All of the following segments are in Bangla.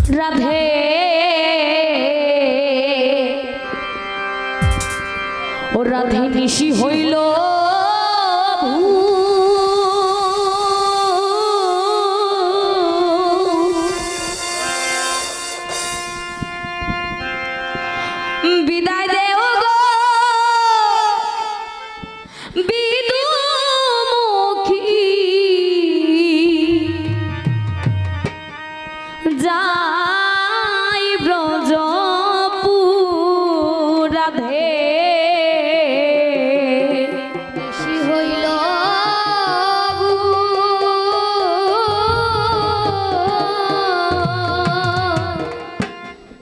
রাধে ও রাধে নিশি হইল বিদায় দেও গো বিদুমুখী যাই ব্রজপুর রাধে নিশি হইল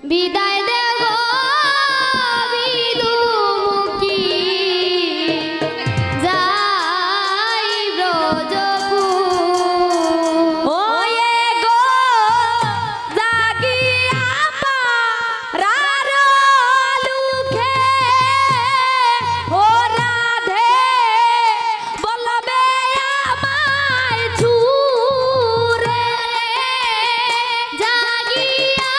বিদায় দেব বিদুমুখী যাই ব্রজপুর ওয়ে গো জাগিয়া পারার লুখে ও রাধে বলবে আমায় ছুরে জাগিয়া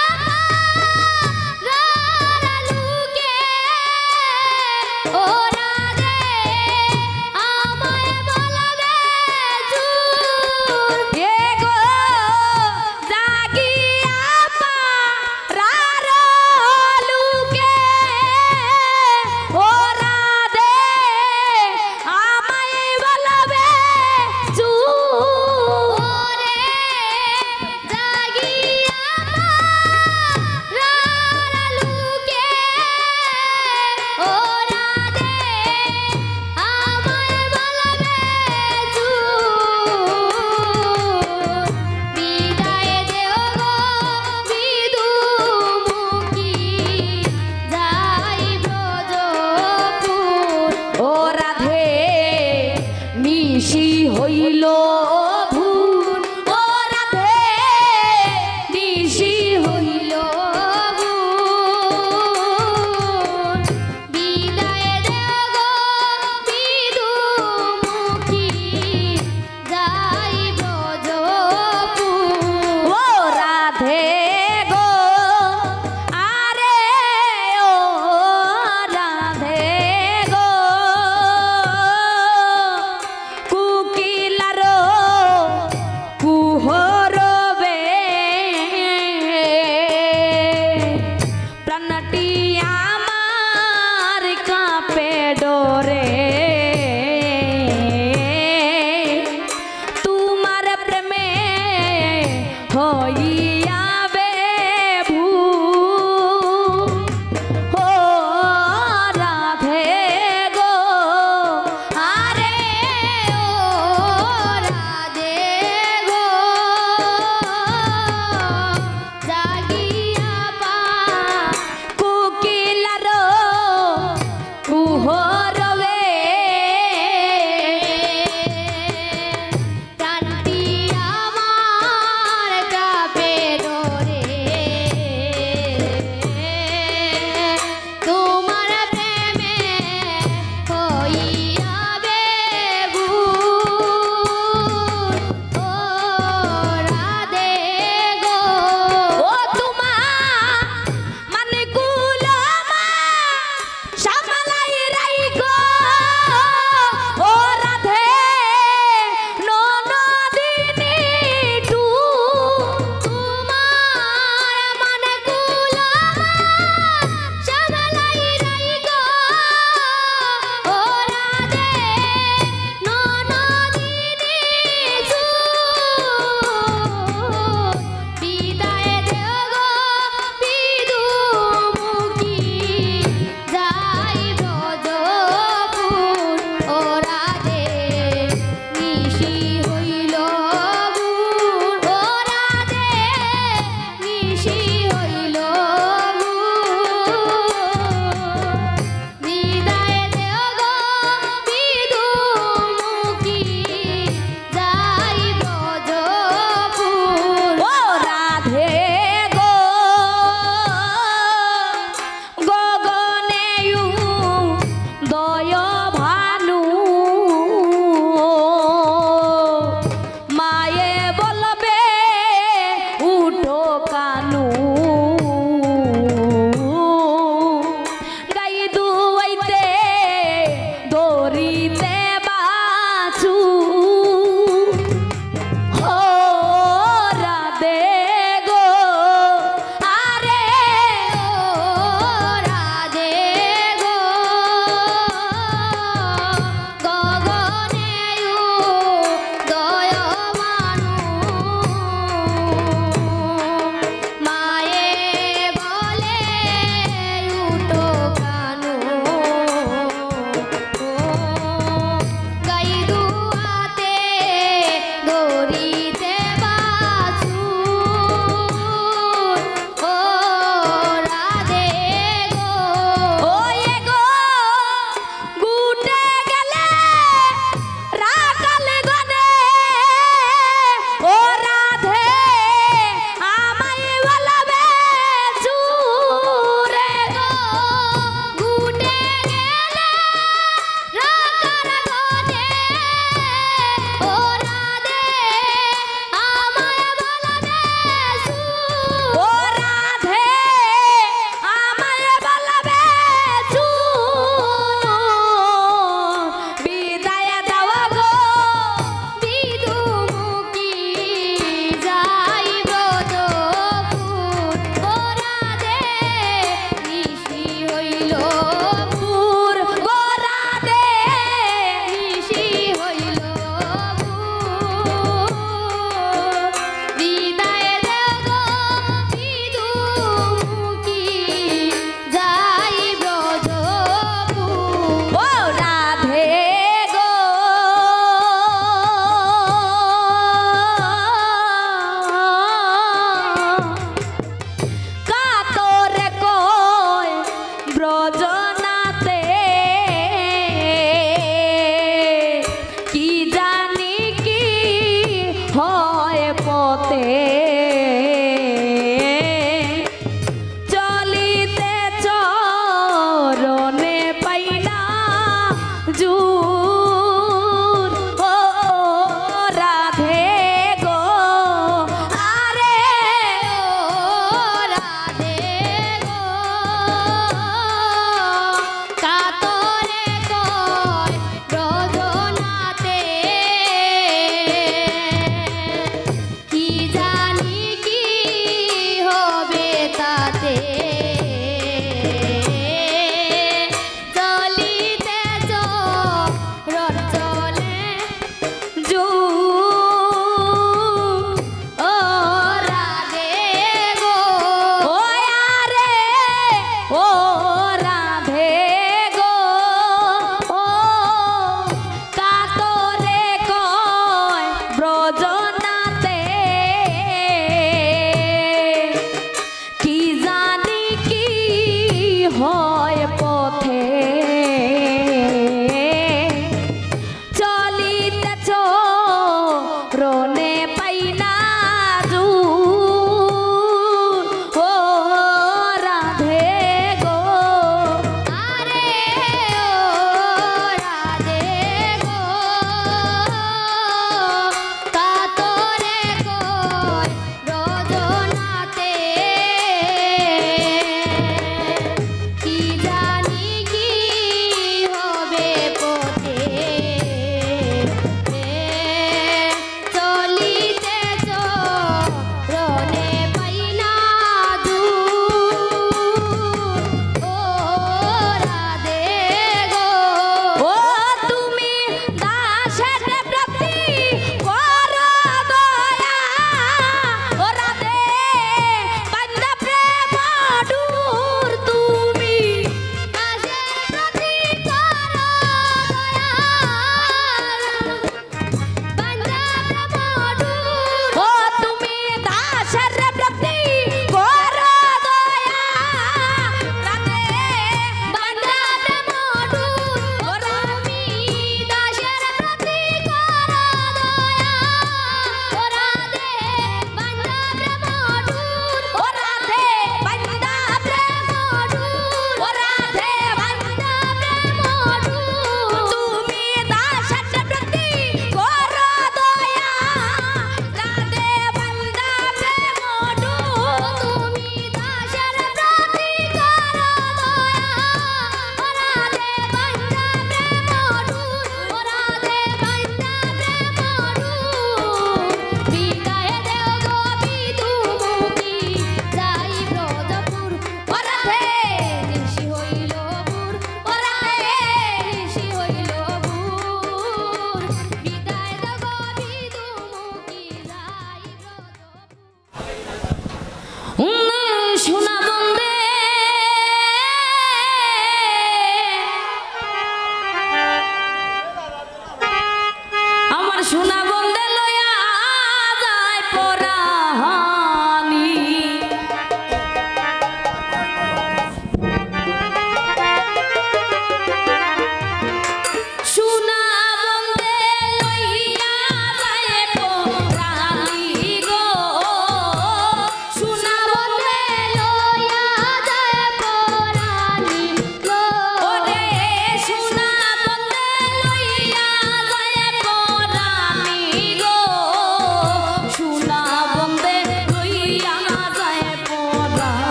নিশি হইল ভুর ও রাধে নিশি হইল ভুর বিদায় দেব বিদুমুখী যাই ব্রজপুর ও রাধে গো আরে ও রাধে গো কুহরবে প্রাণটি আমার কাঁপে ডরে তোমার প্রেমে হইয়া মানু গাই দুয়াইতে দড়িতে বাছু ও রাধে গো আরে ও রাধে গো গগনে দয় মানু মায়ে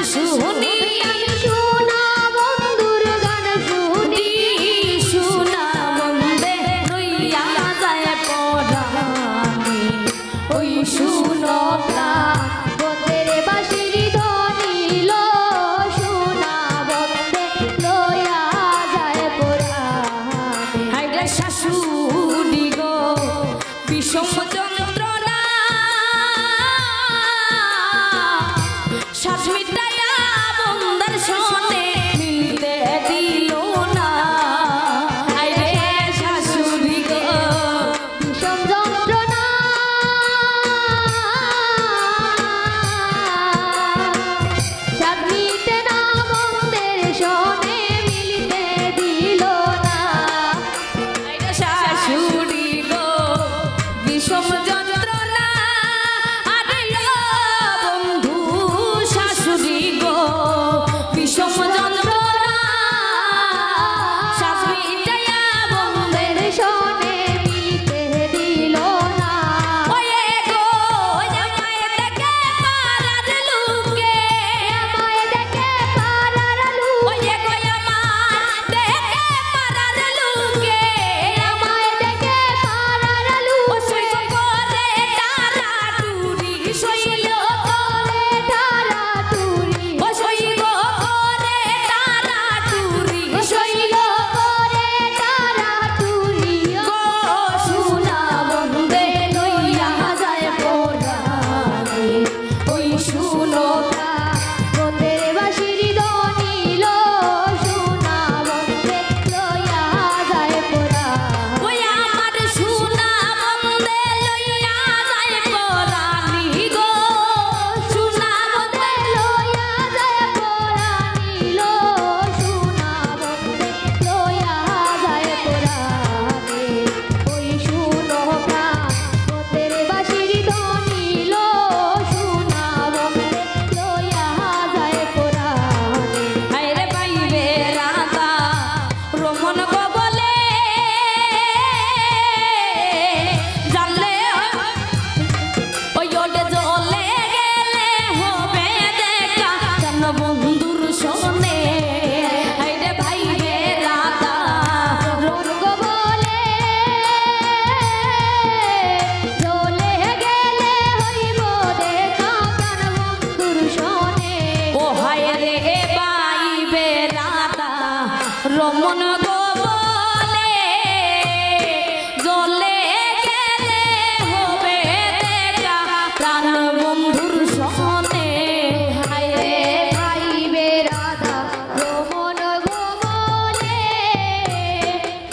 শুনি শোনা বন্ধুর গান শুনি শোনা বন্দে লইয়া যায় পরাণে ওই শুনো প্রাণ বন্দের বাঁশির ধ্বনি লো শোনা বন্দে লইয়া যায় পরাণে হায়রে শাশুড়ি গো বিষম যন্ত্রণা শ্বাস মিটাইয়া বন্দার সনে মিলতে দিল না হায়রে শাশুড়ি গো বিষম যন্ত্রণা শ্বাস মিটে না বন্দের সনে মিলতে দিল না হায়রে শাশুড়ি গো বিষম যন্ত্রণা আরে ও বন্ধু শাশুড়ি গো বিষম যন্ত্রণা শ্বাস মিটাইয়া বন্দের সনে মিলতে দিল না ওয়ে গো আমায় দেখে পাড়ার লোকে আমায় দেখে পাড়ার লোকে ওয়ে গো আমায় দেখে পাড়ার লোকে আমায় দেখে পাড়ার লোকে সইল করে তারা টুরি সইল করে তারা টুরি ও সইল করে তারা টুরি সইল করে তারা টুরি গো শোনা বন্দে লইয়া যায় পরাণে ওই শুনো বন্দের বাঁশির ধ্বনি লো শোনা বন্দে লইয়া যায় পরাণে ওই আমার শোনা বন্দে লইয়া যায় পরাণী গো শোনা বন্দে লইয়া যায় পরাণী লো শোনা বন্দে লইয়া যায় পরাণে ওই শুনো প্রাণ বন্দের বাঁশির ধ্বনি লো শোনা বন্দে লইয়া যায় পরাণে হায়রে পাইবে রাধা রমন গো বলে জানলে ওই ওডে জলে গেলে হবে দেখা জান বন্ধুর সনে হায়রে ভাইরে রাধা রমন গো বলে জলে গেলে হইব দেখা জান বন্ধুর সনে ও হায়রে বাইবে রাধা রমন গো বলে জলে গেলে হবে দেখা প্রাণ বন্ধুর সনে হায়রে ভাইবে রাধা রমন গো বলে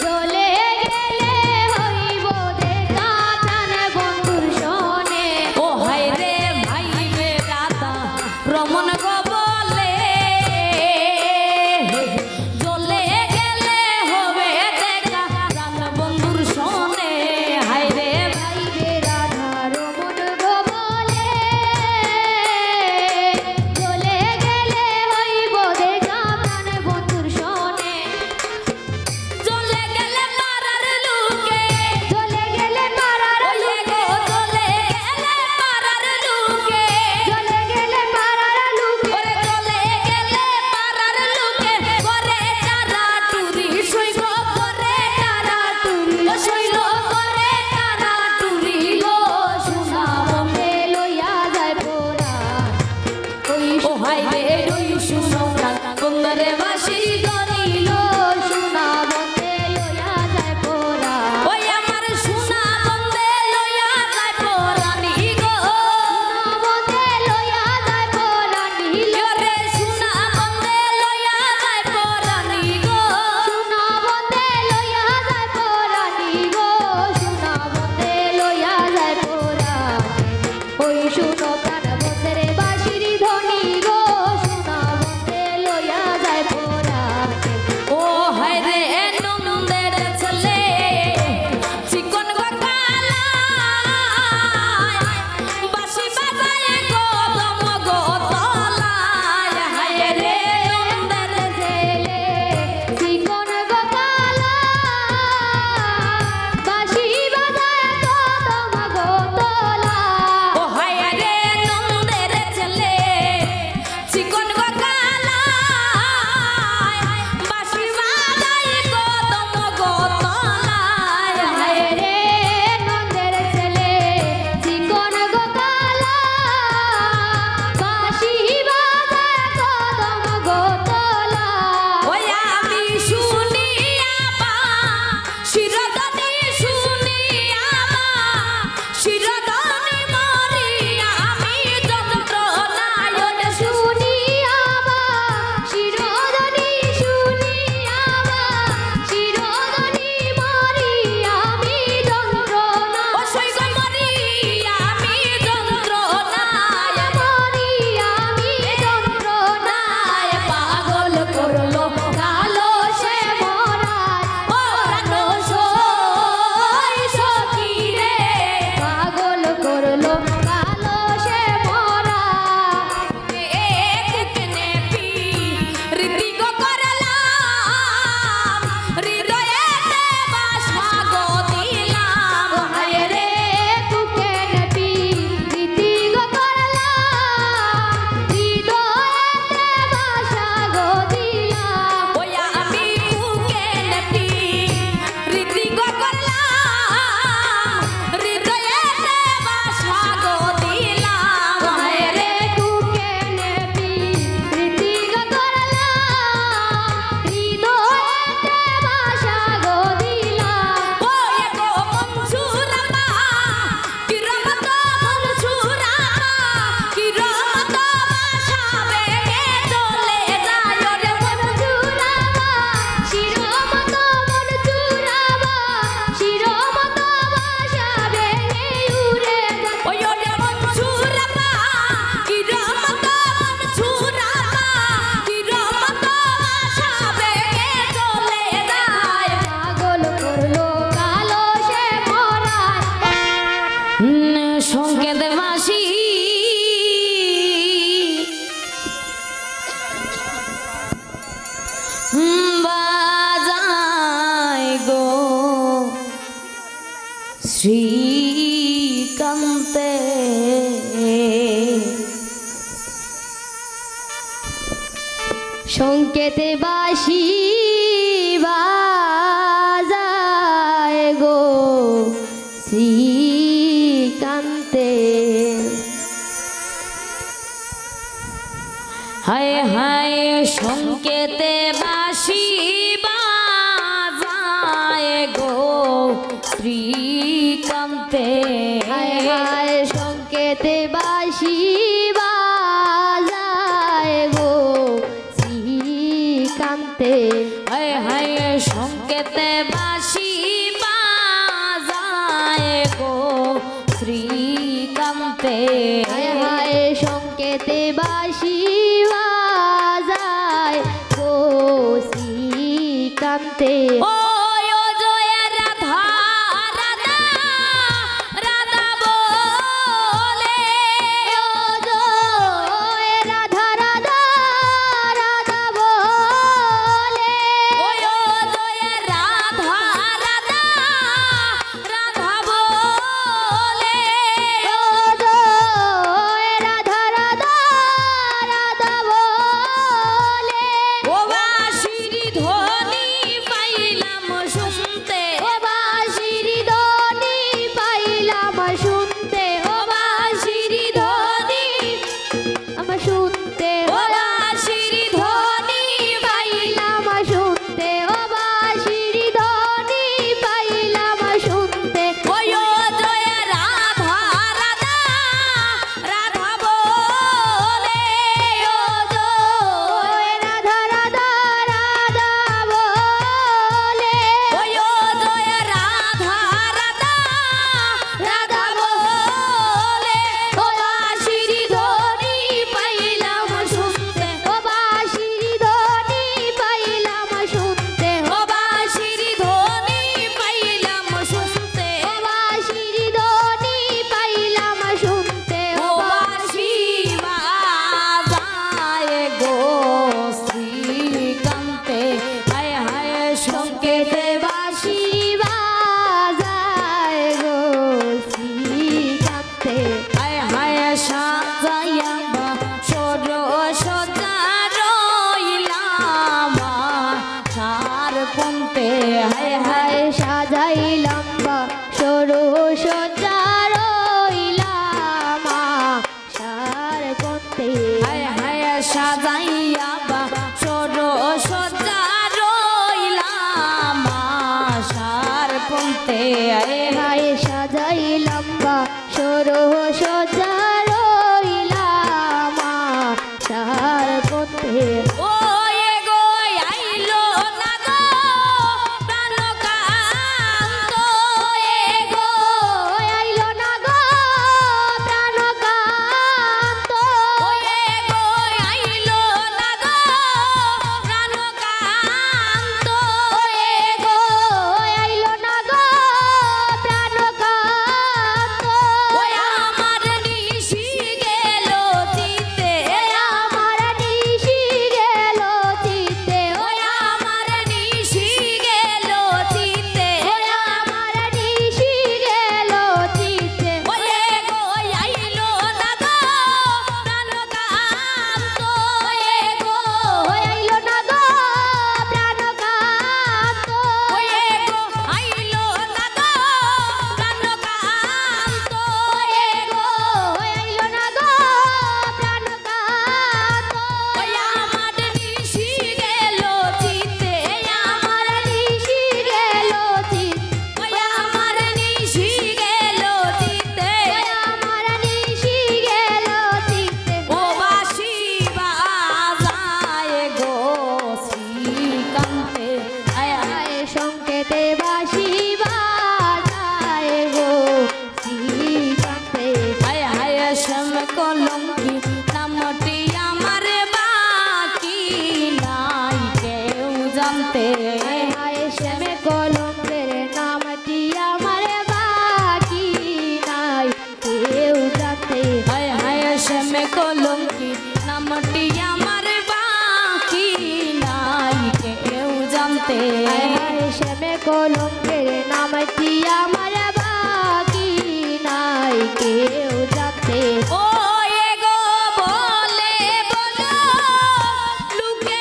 জলে গেলে হইব দেখা প্রাণ বন্ধুর সনে ও হায়রে ভাইবে রাধা রমন গো বলে জলে গেলে হবে দেখা প্রাণ বন্ধুর সনে হায়রে ভাইবে রাধা রমন গো বলে জলে গেলে হইব দেখা প্রাণ বন্ধুর সনে জলে গেলে পাড়ার লোকে জলে গেলে পাড়ার লোকে জলে গেলে পাড়ার লোকে জলে গেলে পাড়ার লোকে ওরে জলে গেলে পাড়ার লোকে করে তারা টুরি সইল করে তারা টুরি ও সইল করে তারা টুরি গো শোনা বন্দে লইয়া যায় পরাণ ও হায়রে ওই শুনো প্রাণ বন্দরে বাঁশির ধ্বনি লো শোনা বন্দে লইয়া যায় পরাণ ওই আমার শোনা বন্দে লইয়া যায় পরাণী গো শোনা বন্দে লইয়া যায় পরাণী রে শোনা বন্দে লইয়া যায় পরাণী গো শোনা বন্দে লইয়া যায় পরাণী গো শোনা বন্দে লইয়া যায় পরাণী ওই শুনো প্রাণ বন্দের বাঁশির ধ্বনি গো শোনা বন্দে লইয়া যায় সংকেতে বাঁশি বাজায় গো শ্রীকান্তে হায় হায় সংকেতে বাঁশি বাজায় গো শ্রীকান্তে হায় হায় সংকেতে বাঁশি বাজায় গো শ্রীকান্তে হায় হায় সংকেতে বাঁশি বাজায় গো শ্রীকান্তে হায় হায় সংকেতে বাঁশি বাজায় গো শ্রীকান্তে ও জয় রাধা রাধা রাধা বলে ও জয় রাধা রাধা রাধা বলে ও জয় রাধা রাধা রাধা বলে ও জয় রাধা রাধা রাধা বলে ও বাঁশির ধ্বনি পাইলাম শুনতে ও বাঁশির ধ্বনি পাইলাম শুনতে ও বাঁশির ধ্বনি আমার শুনতে ও বাঁশির ধ্বনি পাইলাম শুনতে ও বাঁশির ধ্বনি পাইলাম শুনতে ও জয় রাধা রাধা রাধা বলে ও জয় রাধা রাধা রাধা বলে ও জয় রাধা রাধা রাধা বলে ও বাঁশির ধ্বনি পাইলাম শুনতে ও বাঁশির ধ্বনি পাইলাম শুনতে ও বাঁশির ধ্বনি পাইলাম শুনতে ও বাঁশির ধ্বনি পাইলাম শুনতে ও বাঁশি বাজায় গো শ্রীকান্তে হায় হায় সংকেতে বাঁশি বাজায় গো শ্রীকান্তে হায় হায় সাজাইয়া সজা রইলাম সার পন্তে হায় হায় সাজাইলাম সজা রইলাম সার পন্তে হায় হায় সাজাইয়া সজা রইলাম সার পন্তে হায় হায় সাজাইলাম সজা রইলাম সার পন্তে ও গো আইলো না গো প্রাণকান্ত এ গো আইলো না গো প্রাণকান্ত ও গো আইলো না গো প্রাণকান্ত এ গো আইলো না গো প্রাণকান্ত ও আমার নিশি গেল চিতে আমার নিশি গেল চিতে ও আমার নিশি গেল চিতে ও আমার নিশি গেল চিতে ও গো আইলো না গো প্রাণকান্ত এ গো আইলো না গো প্রাণকান্ত ও গো আইলো না গো প্রাণকান্ত ও গো আইলো না গো প্রাণকান্ত ও আমার নিশি গেল চিতে আমার নিশি গেল চিতে ও আমার নিশি গেল চিতে আমার নিশি গেল চিতে ও বাঁশি বাজায় গো শ্রীকান্তে হায় হায় সংকেতে বাঁশি বাজায় গো শ্রীকান্তে হায় হায় শ্যাম কলঙ্কি নামটি আমার বাকি নাই কেউ জানতে হায় হায় শ্যাম কলঙ্কের নামটি আমার বাকি নাই কেউ জানতে হায় হায় শ্যাম কলঙ্কি নামটি আমার বাকি নাই কেউ জানতে হায় হায় শ্যাম কলঙ্কের নামটি আমার বাকি নাই কেউ জানতে ও গো বলে বলো লুকে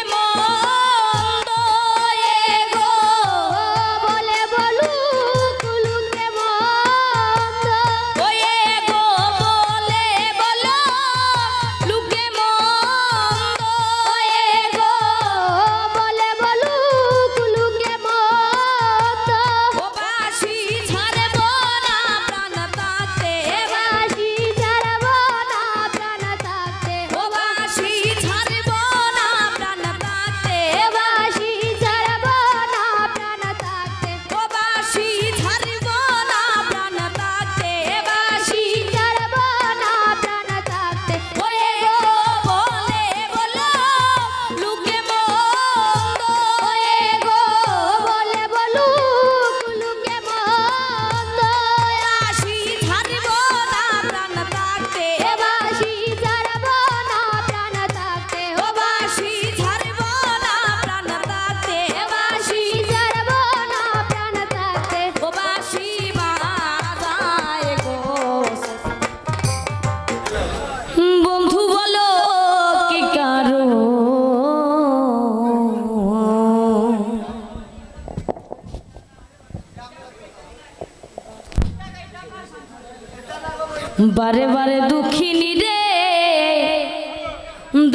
বারে বারে দুঃখিনী রে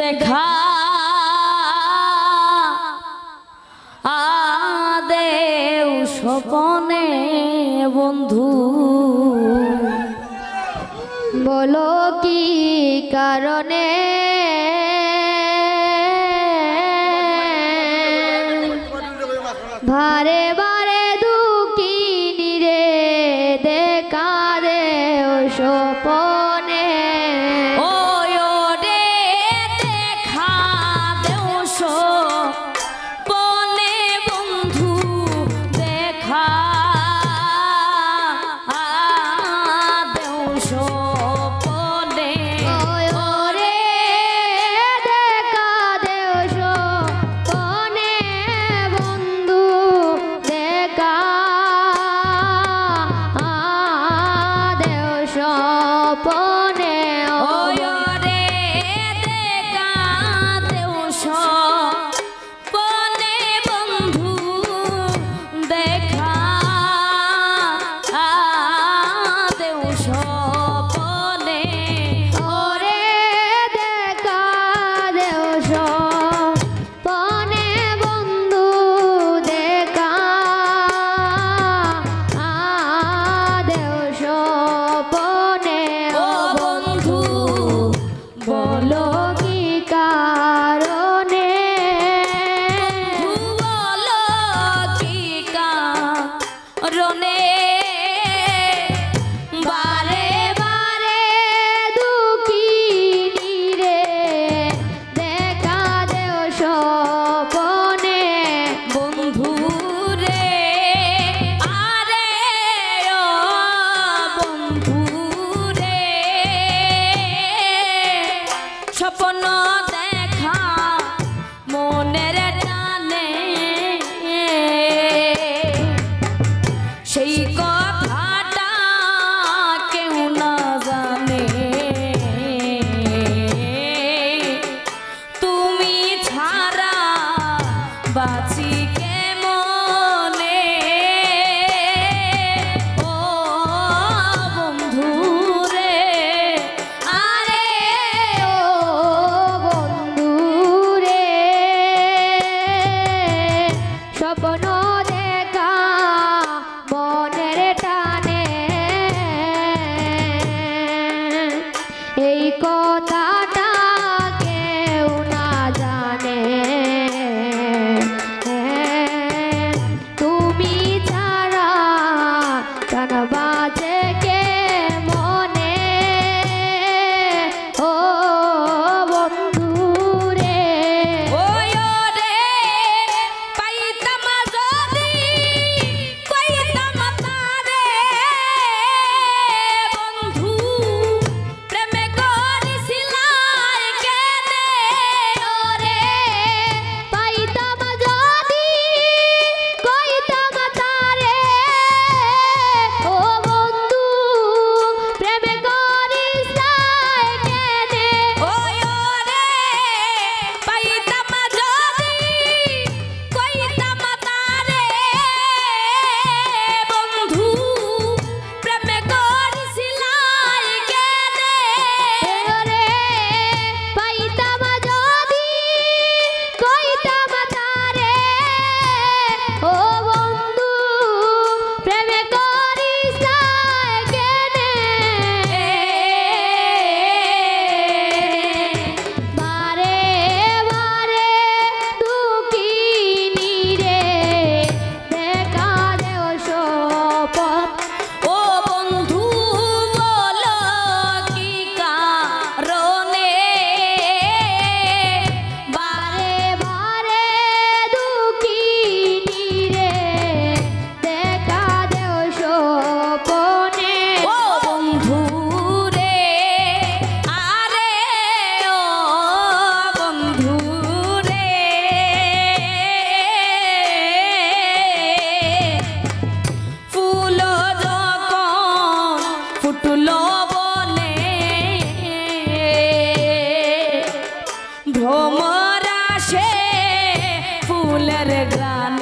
দেখা আদেও স্বপনে বন্ধু বলো কি কারণে বারে বারে দুঃখিনী রে দেখা দেও স্বপনে স্বপ্ন দেখা মনের টানে সেই কথাটা কেউ না জানে তুমি ছাড়া বাঁচি কেমনে ও বন্ধু রে আরে ও বন্ধু রে স্বপ্ন দেখা মনের টানে এই কথাটা কেউ না জানে তুমি ছাড়া প্রাণ বাজে কে মনে ও বন্ধু রে রে পাইতাম যদি কইতাম তারে বন্ধু প্রেমে করিছিলাই কেনে ওরে পাইতাম যদি কইতাম তারে ও বন্ধু প্রেমে করিছিলাই কেনে ওরে পাইতাম যদি কইতাম তারে বন্ধু প্রেমে করিছিলাই কেনে ওরে পাইতাম যদি কইতাম তারে ও বন্ধু প্রেমে করিছিলাই কেনে বারে বারে দুঃখিনী রে দেখা দেও স্বপন ও বন্ধু বলো কি কারণে বারে বারে দুঃখিনী রে দেখা দেও স্বপনে ও বন্ধু রে আরে ও বন্ধু রে ফুল যখন ফুটলো বনে ভ্রমর আসে ফুলের গ্রানে